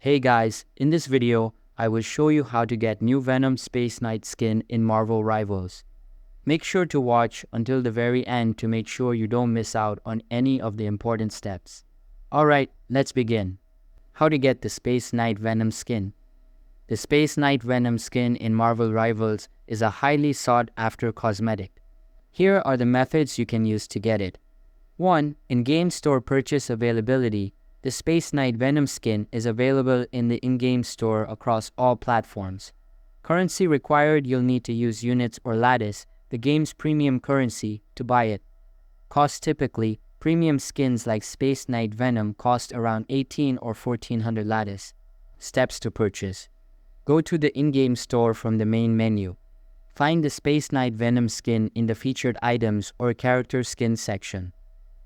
Hey guys, in this video, I will show you how to get new Venom Space Knight skin in Marvel Rivals. Make sure to watch until the very end to make sure you don't miss out on any of the important steps. Alright, let's begin. How to get the Space Knight Venom skin. The Space Knight Venom skin in Marvel Rivals is a highly sought after cosmetic. Here are the methods you can use to get it. 1. In-game store purchase availability. The Space Knight Venom skin is available in the in-game store across all platforms. Currency required. You'll need to use units or lattice, the game's premium currency, to buy it. Cost typically, premium skins like Space Knight Venom cost around 18 or 1400 lattice. Steps to purchase. Go to the in-game store from the main menu. Find the Space Knight Venom skin in the featured items or character skin section.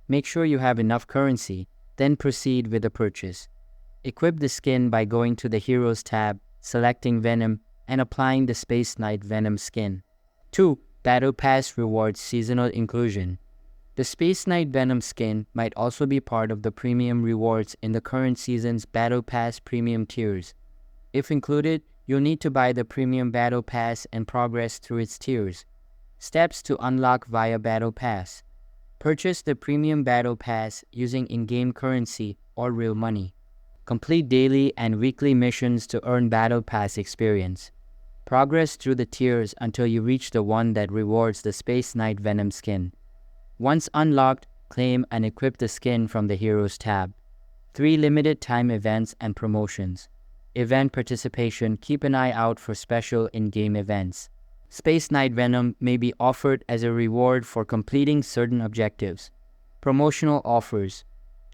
Make sure you have enough currency, then proceed with the purchase. Equip the skin by going to the Heroes tab, selecting Venom, and applying the Space Knight Venom skin. 2. Battle Pass Rewards Seasonal Inclusion. The Space Knight Venom skin might also be part of the premium rewards in the current season's Battle Pass premium tiers. If included, you'll need to buy the premium Battle Pass and progress through its tiers. Steps to unlock via Battle Pass. Purchase the Premium Battle Pass using in-game currency or real money. Complete daily and weekly missions to earn Battle Pass experience. Progress through the tiers until you reach the one that rewards the Space Knight Venom skin. Once unlocked, claim and equip the skin from the Heroes tab. 3 limited time events and promotions. Event participation. Keep an eye out for special in-game events. Space Knight Venom may be offered as a reward for completing certain objectives. Promotional offers.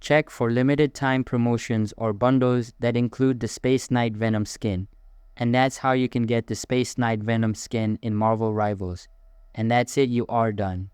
Check for limited time promotions or bundles that include the Space Knight Venom skin. And that's how you can get the Space Knight Venom skin in Marvel Rivals. And that's it, you are done.